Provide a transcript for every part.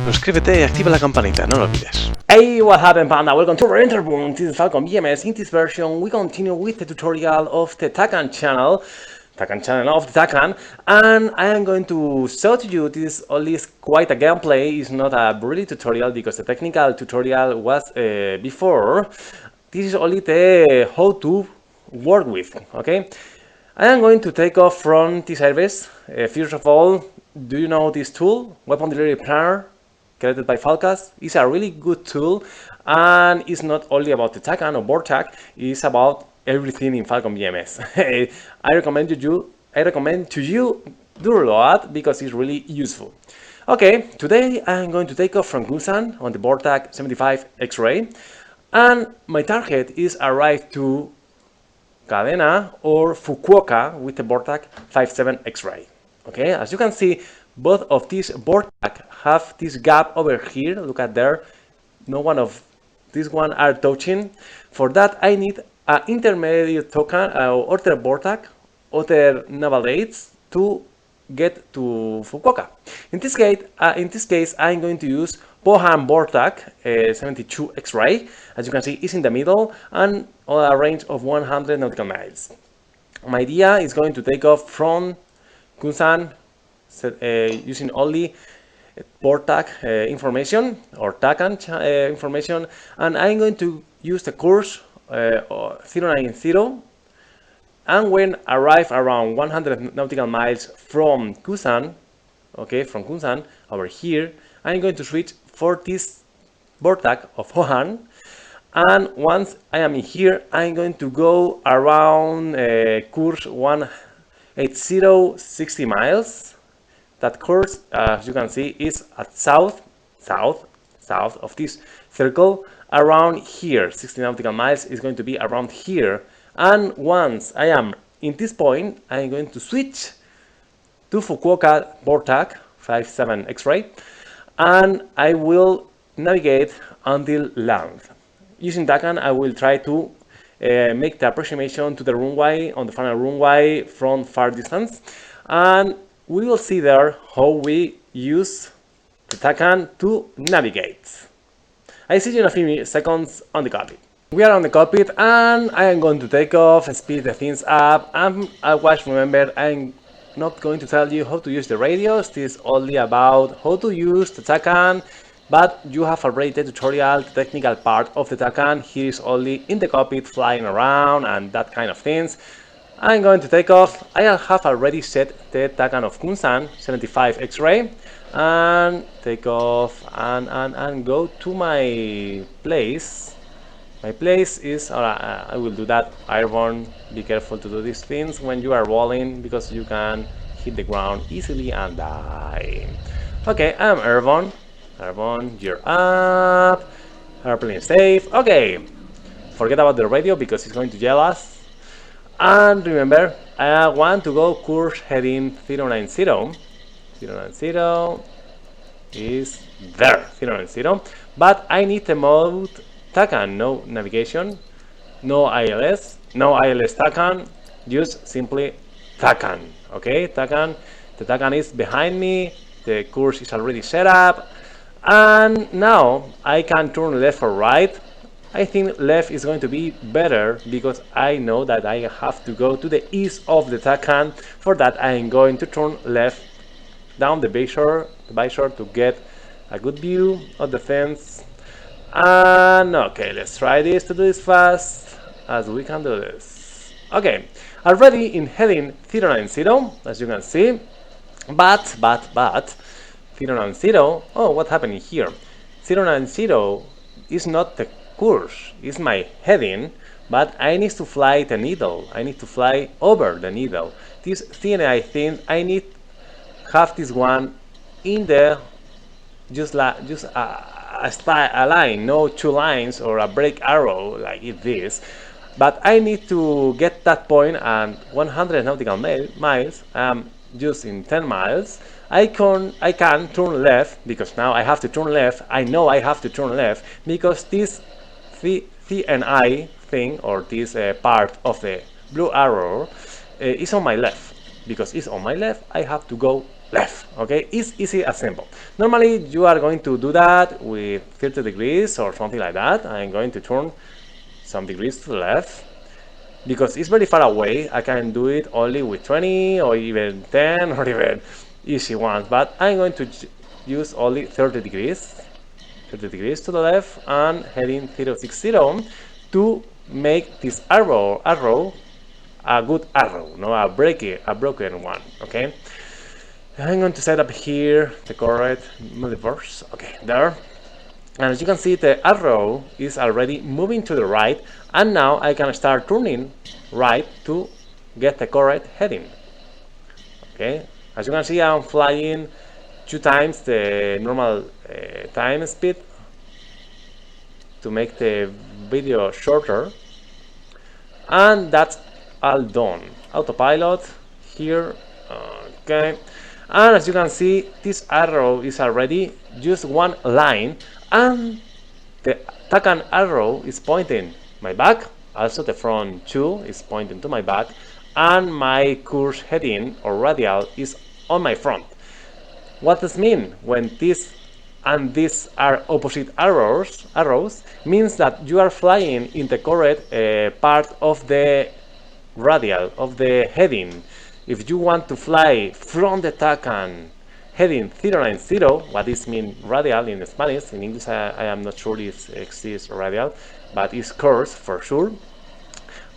Suscríbete y activa la campanita, no lo olvides. Hey, what happened, Panda? Welcome to Revientor. This is Falcon Bms. In this version, we continue with the tutorial of the Tacan channel of the Tacan, and I am going to show to you this only is quite a gameplay. It's not a really tutorial because the technical tutorial was before. This is only the how to work with. Okay, I am going to take off from this service. First of all, do you know this tool, Weapon Delivery Planner, created by Falcas? It's a really good tool, and it's not only about the Tacan or board tag, it's about everything in Falcon Bms. I recommend to you download because it's really useful. Okay, today I'm going to take off from Busan on the board tag 75 X-ray, and my target is arrive to Cadena or Fukuoka with the board tag 57 X-ray. Okay, as you can see, both of these board tag have this gap over here. Look at there. No one of these one are touching. For that, I need an intermediate token, other board tag, other naval aids to get to Fukuoka. In this case, I'm going to use Pohang board tag 72 X-ray. As you can see, it's in the middle and on a range of 100 nautical miles. My idea is going to take off from Busan using only board tag information or Tacan information, and I'm going to use the course 090, and when arrive around 100 nautical miles from Busan, okay, from Busan over here, I'm going to switch for this board tag of Pohang, and once I am in here, I'm going to go around course 180, 60 miles. That course, as you can see, is at south of this circle, around here. 60 nautical miles is going to be around here. And once I am in this point, I'm going to switch to Fukuoka board tag 57 X-ray, and I will navigate until land. Using Tacan, I will try to make the approximation to the runway, on the final runway from far distance, and we will see there how we use the Tacan to navigate. I see you in a few seconds on the cockpit. We are on the cockpit and I am going to take off, speed the things up, and always remember I'm not going to tell you how to use the radios. This is only about how to use the Tacan, but you have already the tutorial, the technical part of the Tacan. Here is only in the cockpit flying around and that kind of things. I'm going to take off. I have already set the Tacan of Busan 75 X-ray and take off and go to my place. My place is, I will do that airborne. Be careful to do these things when you are rolling because you can hit the ground easily and die. Okay, I'm airborne. Airborne, gear up. Airplane safe. Okay, forget about the radio because it's going to yell us. And remember, I want to go course heading 090. 090 is there, 090. But I need the mode Tacan, no navigation, no ILS, Tacan, just simply Tacan. Okay, Tacan. The Tacan is behind me. The course is already set up. And now I can turn left or right. I think left is going to be better because I know that I have to go to the east of the Tacan. For that, I am going to turn left down the bay shore to get a good view of the fence. And okay, let's try this to do this fast as we can do this. Okay, already in heading 090, as you can see, but 090. Oh, what happened here? 090 is not the course, is my heading, but I need to fly the needle. I need to fly over the needle. This thing, I think I need have this one in the just a line, no two lines or a break arrow like this. But I need to get that point and 100 nautical miles. Just in 10 miles. I can turn left because now I have to turn left. I know I have to turn left because this CNI thing or this part of the blue arrow is on my left. Because it's on my left, I have to go left. Okay, it's easy as simple. Normally you are going to do that with 30 degrees or something like that. I'm going to turn some degrees to the left because it's very far away. I can do it only with 20 or even 10 or even easy ones, but I'm going to use only 30 degrees to the left and heading 060 to make this arrow a good arrow, not a broken one. Okay, I'm going to set up here the correct multiverse. Okay, there. And as you can see, the arrow is already moving to the right, and now I can start turning right to get the correct heading. Okay, as you can see, I'm flying 2 times the normal time speed to make the video shorter, and that's all done. Autopilot here. Okay, and as you can see, this arrow is already just one line, and the Tacan arrow is pointing my back. Also the front 2 is pointing to my back, and my course heading or radial is on my front. What does mean when this and these are opposite arrows means that you are flying in the correct part of the radial of the heading. If you want to fly from the Tacan heading 090, what is mean radial in Spanish? In English I am not sure if it exists radial, but it's course for sure.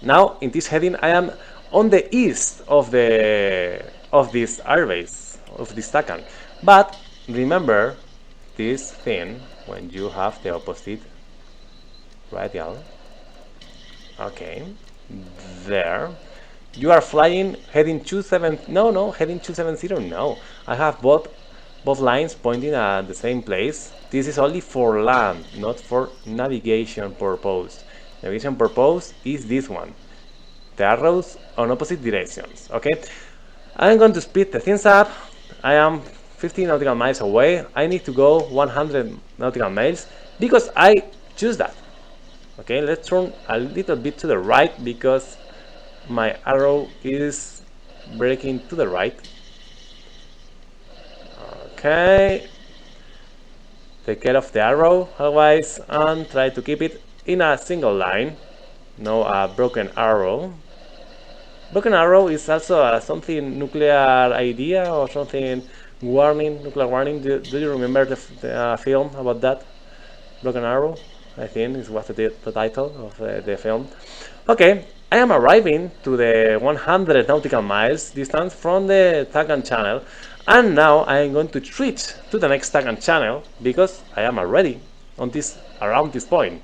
Now in this heading I am on the east of this airbase of this Tacan. But remember this thing when you have the opposite radial. Okay, there. You are flying heading 270. No, heading 270. No, I have both lines pointing at the same place. This is only for land, not for navigation purpose. Navigation purpose is this one. The arrows on opposite directions. Okay, I'm going to speed the things up. I am 50 nautical miles away. I need to go 100 nautical miles because I choose that. Okay, let's turn a little bit to the right because my arrow is breaking to the right. Okay, take care of the arrow otherwise, and try to keep it in a single line, no a broken arrow. Broken arrow is also something nuclear idea or something warning, nuclear warning. Do you remember the film about that? Broken Arrow, I think is what the title of the film. Okay, I am arriving to the 100 nautical miles distance from the Tacan channel, and now I am going to switch to the next Tacan channel because I am already on this around this point.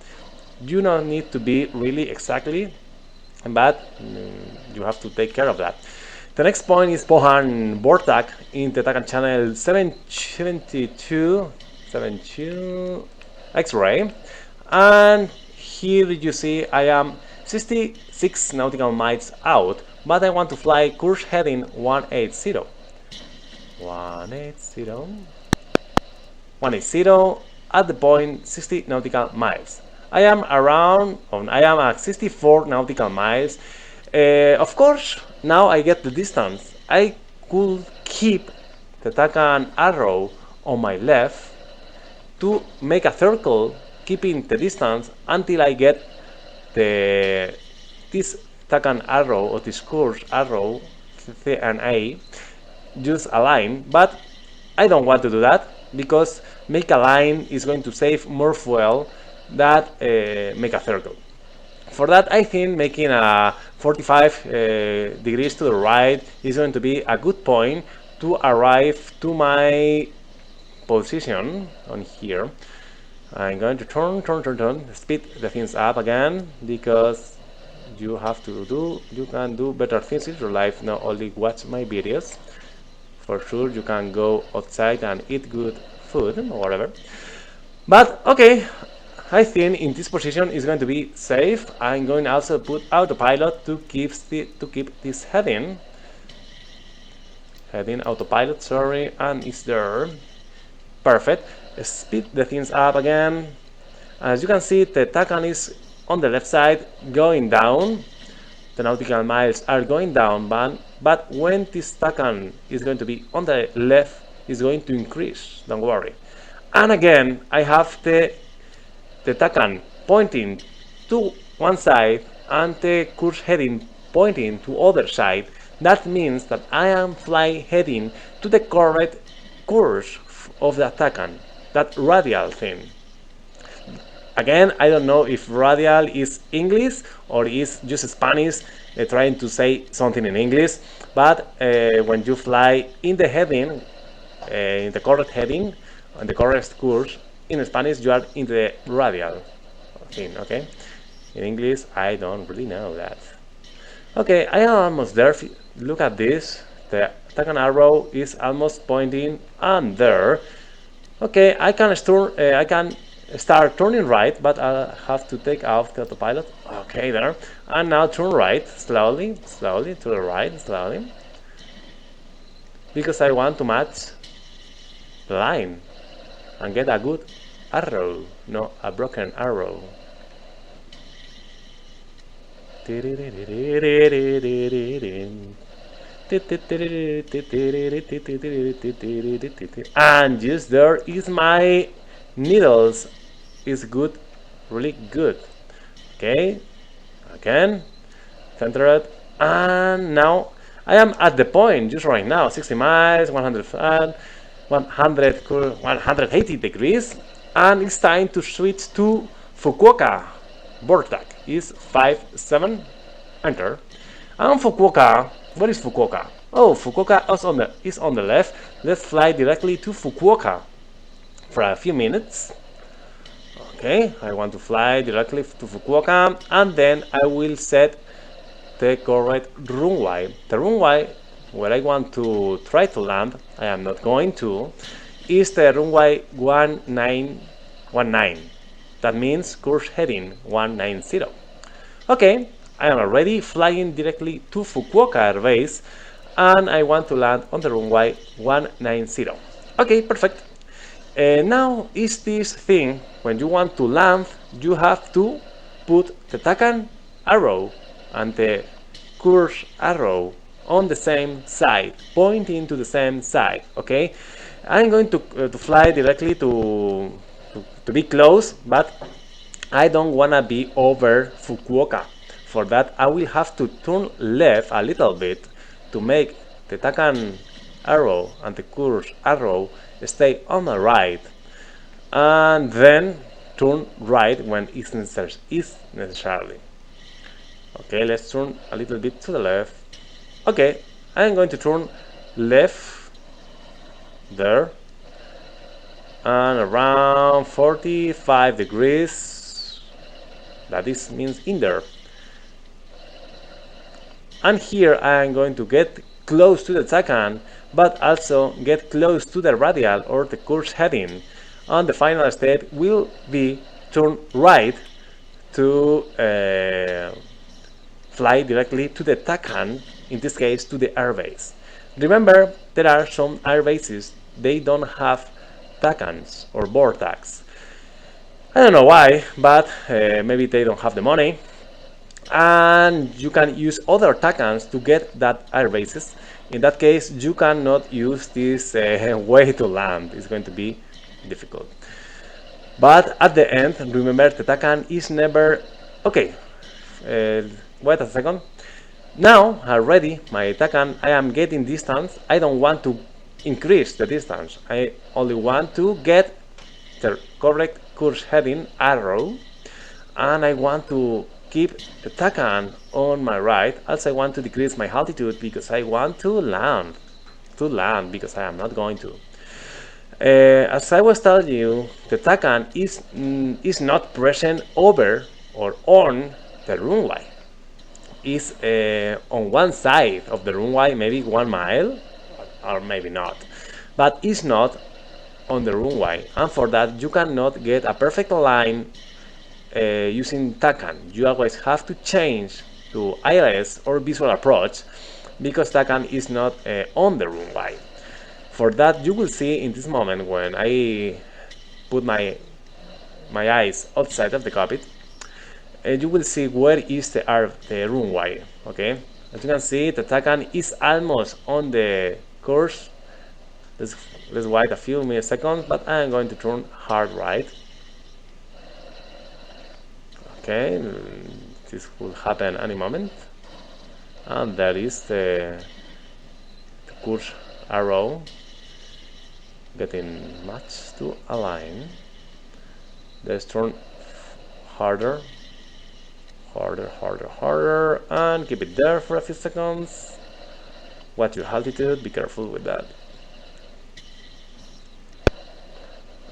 You don't need to be really exactly, but you have to take care of that. The next point is Pohan Bortak in the Tacan channel 772 X-ray, and here you see I am 66 nautical miles out, but I want to fly course heading 180 at the point 60 nautical miles. I am at 64 nautical miles. Of course, now I get the distance. I could keep the Tacan arrow on my left to make a circle, keeping the distance until I get this Tacan arrow or this course arrow C and A, just a line. But I don't want to do that because make a line is going to save more fuel than make a circle. For that, I think making a 45 degrees to the right is going to be a good point to arrive to my position on here. I'm going to turn, speed the things up again because you can do better things in your life, not only watch my videos. For sure, you can go outside and eat good food or whatever. But okay, I think in this position is going to be safe. I'm going to also put autopilot to keep this heading autopilot, sorry, and it's there. Perfect. Speed the things up again. As you can see, the Tacan is on the left side going down, the nautical miles are going down, but when this Tacan is going to be on the left, it's going to increase, don't worry. And again, I have the Tacan pointing to one side and the course heading pointing to other side. That means that I am heading to the correct course of the Tacan, that radial thing. Again, I don't know if radial is English or is just Spanish trying to say something in English, but when you fly in the heading, in the correct heading, on the correct course, in Spanish you are in the radial thing, okay? In English, I don't really know that. Okay, I am almost there. Look at this. The Tacan arrow is almost pointing on there. Okay, I can start turning right, but I have to take off the autopilot. Okay, there. And now turn right, slowly, slowly, to the right, slowly. Because I want to match the line and get a good arrow, not a broken arrow. And just there is my needles. Is good, really good. Okay, again, center it, and now I am at the point just right now, 60 miles, 180 degrees, and it's time to switch to Fukuoka. Vortex is 57, enter. And Fukuoka, what is Fukuoka? Oh, Fukuoka is on the left. Let's fly directly to Fukuoka for a few minutes. Okay, I want to fly directly to Fukuoka, and then I will set the correct runway. The runway where I want to try to land, I am not going to, is the runway 1919. That means course heading 190. Okay, I am already flying directly to Fukuoka Air Base, and I want to land on the runway 190. Okay, perfect. Now is this thing, when you want to land, you have to put the Tacan arrow and the course arrow on the same side, pointing to the same side, okay? I'm going to fly directly to be close, but I don't want to be over Fukuoka. For that, I will have to turn left a little bit to make the Tacan arrow and the course arrow stay on the right, and then turn right when it's necessary. Okay, let's turn a little bit to the left. Okay, I'm going to turn left there, and around 45 degrees, that is means in there. And here I'm going to get close to the Tacan, but also get close to the radial or the course heading. And the final step will be turn right to fly directly to the Tacan, in this case to the airbase. Remember, there are some airbases, they don't have Tacans or vortex. I don't know why, but maybe they don't have the money. And you can use other Tacans to get that airbases. In that case, you cannot use this way to land. It's going to be difficult. But at the end, remember, the Tacan is never... Okay, wait a second. Now, already, my Tacan, I am getting distance. I don't want to increase the distance. I only want to get the correct course heading arrow. And I want to keep the Tacan on my right. Also, I want to decrease my altitude because I want to land because I am not going to. As I was telling you, the Tacan is not present over or on the runway. It's on one side of the runway, maybe 1 mile, or maybe not, but it's not on the runway. And for that, you cannot get a perfect line using Tacan. You always have to change to ILS or visual approach because Tacan is not on the runway. For that, you will see in this moment when I put my eyes outside of the cockpit, you will see where is the runway. Okay, as you can see, the Tacan is almost on the course. Let's wait a few milliseconds, but I am going to turn hard right. Okay, this will happen any moment. And there is the course arrow getting much to align. Let's turn harder, and keep it there for a few seconds. Watch your altitude, be careful with that.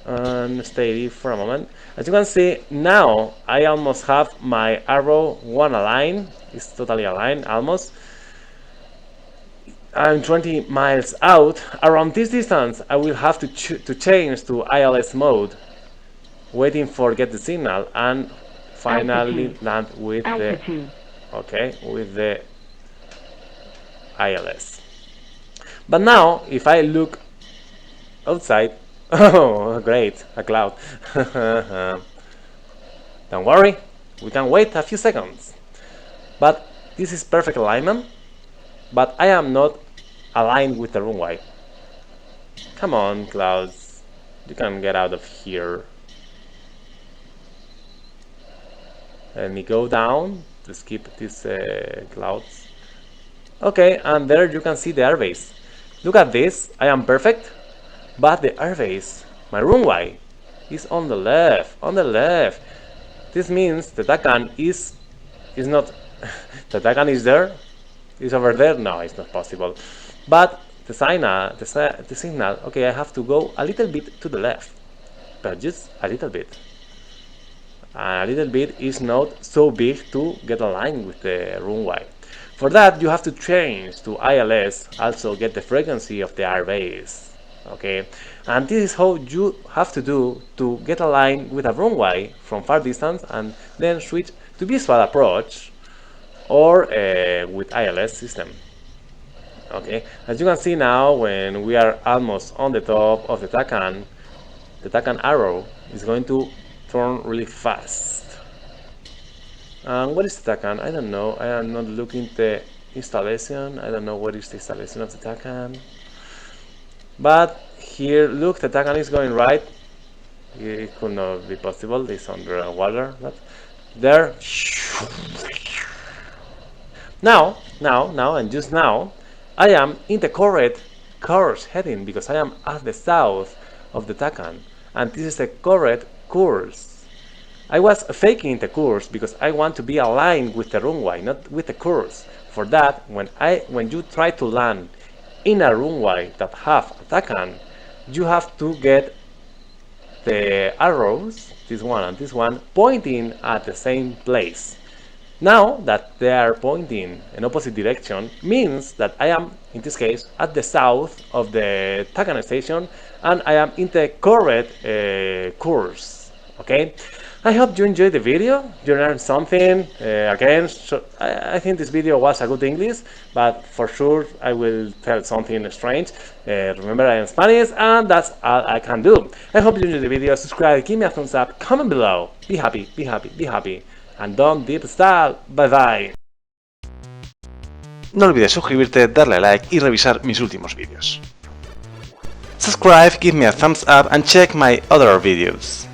And stay for a moment. As you can see, now I almost have my arrow one aligned. It's totally aligned, almost. I'm 20 miles out. Around this distance, I will have to change to ILS mode, waiting for get the signal, and finally land with the ILS. But now, if I look outside, oh great, a cloud. Don't worry, we can wait a few seconds. But this is perfect alignment, but I am not aligned with the runway. Come on, clouds, you can get out of here. Let me go down to skip these clouds. Okay, and there you can see the airbase. Look at this, I am perfect, but the airbase, my runway, is on the left. This means the Tacan is not. The Tacan is there, is over there. No, it's not possible. But the signal. Okay, I have to go a little bit to the left, but just a little bit. A little bit is not so big to get aligned with the runway. For that, you have to change to ILS, also get the frequency of the airbase. Okay, and this is how you have to do to get aligned with a runway from far distance, and then switch to visual approach or with ILS system. Okay, as you can see now, when we are almost on the top of the Tacan arrow is going to turn really fast. And what is the Tacan? I don't know. I am not looking at the installation. I don't know what is the installation of the Tacan. But here, look, the Tacan is going right. It could not be possible. It's under water. But there. Now, and just now, I am in the correct course heading because I am at the south of the Tacan, and this is the correct course. I was faking the course because I want to be aligned with the runway, not with the course. For that, when you try to land in a runway that have a Tacan, you have to get the arrows, this one and this one, pointing at the same place. Now that they are pointing in opposite direction, means that I am, in this case, at the south of the Tacan station, and I am in the correct course. Okay, I hope you enjoyed the video, you learned something. Again, so I think this video was a good English, but for sure I will tell something strange. Remember, I am Spanish, and that's all I can do. I hope you enjoyed the video. Subscribe, give me a thumbs up, comment below. Be happy, be happy, be happy. And don't deep style. Bye bye. No olvides suscribirte, darle a like y revisar mis últimos vídeos. Subscribe, give me a thumbs up and check my other videos.